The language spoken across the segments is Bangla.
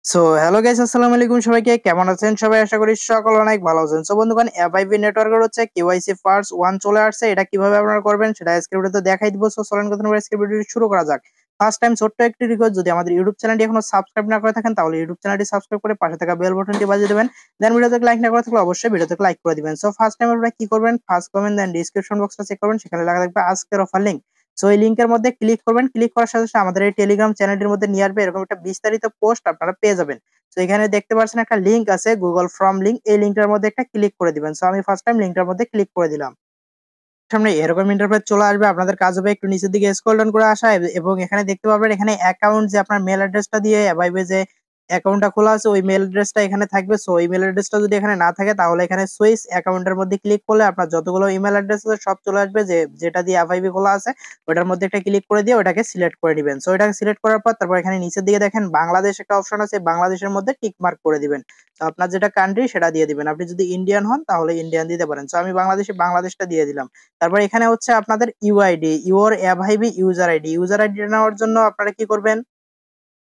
সো হ্যালো গাইস, আসসালামু আলাইকুম। সবাইকে কেমন আছেন সবাই? আশা করি সকল অনেক ভালো আছেন। সো বন্ধুগণ, অ্যাভাইভি নেটওয়ার্কের হচ্ছে কেওয়াইসি ফার্স্ট 1 চলে আসছে। এটা কিভাবে আপনারা করবেন সেটা আজকের ভিডিওতে দেখাই দিব। সো চলেন কথা না বলে আজকের ভিডিওটি শুরু করা যাক। ফার্স্ট টাইম ছোট্ট একটি রিকোয়েস্ট, যদি আমাদের ইউটিউব চ্যানেলটি এখনো সাবস্ক্রাইব না করে থাকেন তাহলে ইউটিউব চ্যানেলটি সাবস্ক্রাইব করে পাশে থাকা বেল বাটনটি বাজিয়ে দিবেন। দেন ভিডিওতে লাইক না করে থাকলে অবশ্যই ভিডিওতে লাইক করে দিবেন। সো ফার্স্ট টাইম আপনারা কি করবেন, ফার্স্ট কমেন্ট দেন ডেসক্রিপশন বক্সটা চেক করবেন, সেখানে লেখা থাকবে আজকের অফার লিংক। সো এই লিংকের মধ্যে ক্লিক করবেন। ক্লিক করার সাথে সাথে আমাদের এই টেলিগ্রাম চ্যানেলটির মধ্যে নিয়ে আসবে, এরকম একটা বিস্তারিত পোস্ট আপনারা পেয়ে যাবেন। তো এখানে দেখতে পাচ্ছেন একটা লিংক আছে, গুগল ফর্ম লিংক। এই লিংকটার মধ্যে একটা ক্লিক করে দিবেন। সো আমি ফার্স্ট টাইম লিংকটার মধ্যে ক্লিক করে দিলাম। সামনে এরকম ইন্টারফেস চলে আসবে। আপনাদের কাজ হবে একটু নিচের দিকে স্ক্রল ডাউন করে আসা এবং এখানে দেখতে পাবেন এখানে অ্যাকাউন্ট, যে আপনার মেল অ্যাড্রেসটা দিয়ে অ্যাভাইভে যে অ্যাকাউন্টটা খোলা আছে ওই মেল অ্যাড্রেসটা এখানে থাকবে। সো ওই মেল অ্যাড্রেসটা যদি এখানে না থাকে তাহলে এখানে সুইচ অ্যাকাউন্টের মধ্যে ক্লিক করলে আপনার যতগুলো ইমেল অ্যাড্রেস আছে সব চলে আসবে, যেটা দিয়ে অ্যাভাইভে খোলা আছে ওটার মধ্যে একটা ক্লিক করে দিয়ে ওটাকে সিলেক্ট করে দিবেন। সো এটাকে সিলেক্ট করার পর তারপর এখানে নিচের দিকে দেখেন বাংলাদেশ একটা অপশন আছে, বাংলাদেশের মধ্যে টিক মার্ক করে দিবেন। তো আপনার যেটা কান্ট্রি সেটা দিয়ে দিবেন। আপনি যদি ইন্ডিয়ান হন তাহলে ইন্ডিয়ান দিতে পারেন। সো আমি বাংলাদেশটা দিয়ে দিলাম। তারপর এখানে হচ্ছে আপনাদের ইউআইডি, ইউর অ্যাভাইভি ইউজার আইডি। ইউজার আইডি নেওয়ার জন্য আপনারা কি করবেন,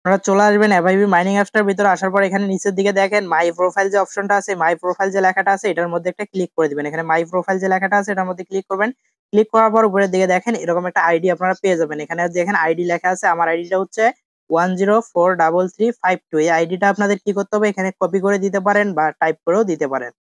আপনারা চলে আসবেন অ্যাভাইভি মাইনিং অ্যাপসটার ভিতরে। আসার পর এখানে নিচের দিকে দেখেন মাই প্রোফাইল যে অপশনটা আছে, মাই প্রোফাইল যে লেখাটা আছে এটার মধ্যে একটা ক্লিক করে দিবেন। এখানে মাই প্রোফাইল যে লেখাটা আছে এটার মধ্যে ক্লিক করবেন। ক্লিক করার পর উপরের দিকে দেখেন এরকম একটা আইডি আপনারা পেয়ে যাবেন। এখানে দেখেন আইডি লেখা আছে, আমার আইডিটা হচ্ছে 104332। এই আইডিটা আপনাদের কি করতে হবে, এখানে কপি করে দিতে পারেন বা টাইপ করেও দিতে পারেন।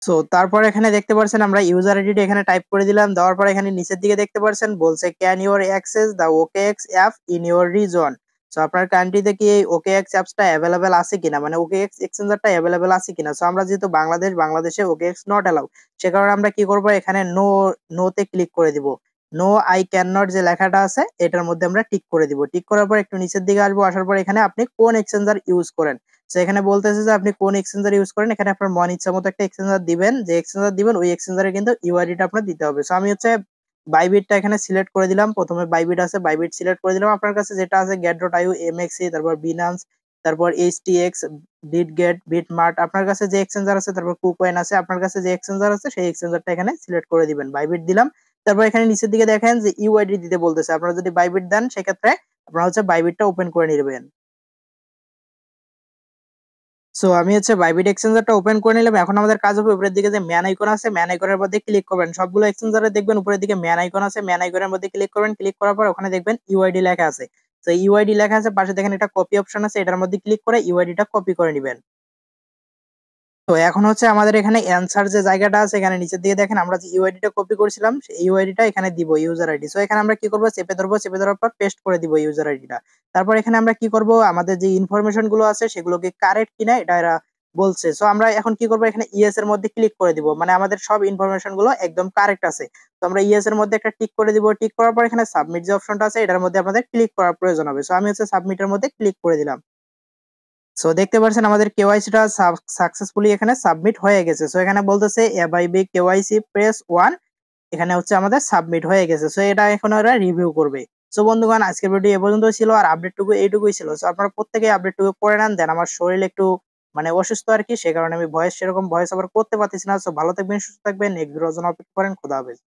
সো তারপর এখানে দেখতে পাচ্ছেন আমরা ইউজার আইডিটা এখানে টাইপ করে দিলাম। দেওয়ার পর এখানে নিচের দিকে দেখতে পাচ্ছেন বলছে can your access the OKX app in your reason. So আপনার কান্ট্রিতে কি এই ওকেএক্স অ্যাপসটা অ্যাভেলেবেল আছে কিনা, মানে ওকেএক্স এক্সচেঞ্জারটা অ্যাভেলেবেল আছে কিনা। সো আমরা যেহেতু বাংলাদেশে ওকেএক্স নট অ্যালাউ, সে কারণে আমরা কি করব, এখানে নোতে ক্লিক করে দিব। নো আই ক্যান নট যে লেখাটা আছে এটার মধ্যে আমরা টিক করে দিব। টিক করার পর একটু নিচের দিকে আসবো। আসার পর এখানে আপনি কোন এক্সচেঞ্জার ইউজ করেন, সো এখানে বলতেছে যে আপনি কোন এক্সচেঞ্জার ইউজ করেন। এখানে আপনার মন ইচ্ছা মতো একটা এক্সচেঞ্জার দিবেন, যে এক্সচেঞ্জার দিবেন ওই এক্সচেঞ্জারে কিন্তু ইউআইডিটা আপনার দিতে হবে। সো আমি হচ্ছে বাইবিটটা এখানে সিলেক্ট করে দিলাম। প্রথমে বাইবিট আছে, বাইবিট সিলেক্ট করে দিলাম। আপনার কাছে যেটা আছে get.io, MXC, তারপর বিনান্স, তারপর HTX, বিটগেট, বিটমার্ট, আপনার কাছে যে এক্সচেঞ্জার আছে, তারপর কুকয়েন আছে, আপনার কাছে যে এক্সচেঞ্জার আছে সেই এক্সচেঞ্জারটা এখানে সিলেক্ট করে দিবেন। বাইবিট দিলাম। তারপর এখানে নিচের দিকে দেখেন যে ইউআইডি দিতে বলতেছে। আপনারা যদি বাইবিট দেন সেক্ষেত্রে আপনারা হচ্ছে বাইবিটটা ওপেন করে নেবেন। সো আমি হচ্ছে বাইবিট এক্সচেঞ্জারটা ওপেন করে নিলাম। এখন আমাদের কাজ হবে উপরের দিকে যে ম্যান আইকন আছে, ম্যান আইকনের মধ্যে ক্লিক করবেন। সবগুলো এক্সচেঞ্জারে দেখবেন উপরের দিকে ম্যান আইকন আছে, ম্যান আইকনের মধ্যে ক্লিক করবেন। ক্লিক করার পর ওখানে দেখবেন ইউআইডি লেখা আছে। তো ইউআইডি লেখা আছে, পাশে দেখেন একটা কপি অপশন আছে, এটার মধ্যে ক্লিক করে ইউআইডিটা কপি করে নিবেন। তো এখন হচ্ছে আমাদের এখানে অ্যানসার যে জায়গাটা আছে এখানে নিচের দিকে দেখেন আমরা যে ইউআইডিটা কপি করেছিলাম সেই ইউআইডিটা এখানে দিব, ইউজার আইডি। সো এখানে আমরা কি করব, চেপে ধরবো, চেপে ধরার পর পেস্ট করে দিব ইউজার আইডিটা। তারপর এখানে আমরা কি করব, আমাদের যে ইনফরমেশন গুলো আছে সেগুলোকে কারেক্ট কিনা এটা এরা বলছে। সো আমরা এখন কি করব, এখানে ইয়েস এর মধ্যে ক্লিক করে দিব, মানে আমাদের সব ইনফরমেশন গুলো একদম কারেক্ট আছে। তো আমরা ইয়েস এর মধ্যে একটা টিক করে দিব। টিক করার পর এখানে সাবমিট যে অপশনটা আছে এটার মধ্যে আমাদের ক্লিক করার প্রয়োজন হবে। সো আমি হচ্ছে সাবমিটের মধ্যে ক্লিক করে দিলাম। সো দেখতে পাচ্ছেন আমাদের কেওয়াইসিটা সাকসেসফুলি এখানে সাবমিট হয়ে গেছে। সো এখানে বলতেছে অ্যাভাইভ কেওয়াইসি প্রেস 1, এখানে হচ্ছে আমাদের সাবমিট হয়ে গেছে। সো এটা এখন ওরা রিভিউ করবে। সো বন্ধুগণ, আজকের ভিডিও এ পর্যন্ত ছিল, আর আপডেটটুকু এইটুকুই ছিল। সো আপনারা প্রত্যেকেই আপডেটটুকু করে নেন। দেন আমার শরীর একটু মানে অসুস্থ আর কি, সে কারণে আমি সেরকম ভয়েস ওভার করতে পারতেছি না। সো ভালো থাকবেন, সুস্থ থাকবেন, নেক্সট ভিডিওর জন্য অপেক্ষা করেন। খোদা হাফেজ।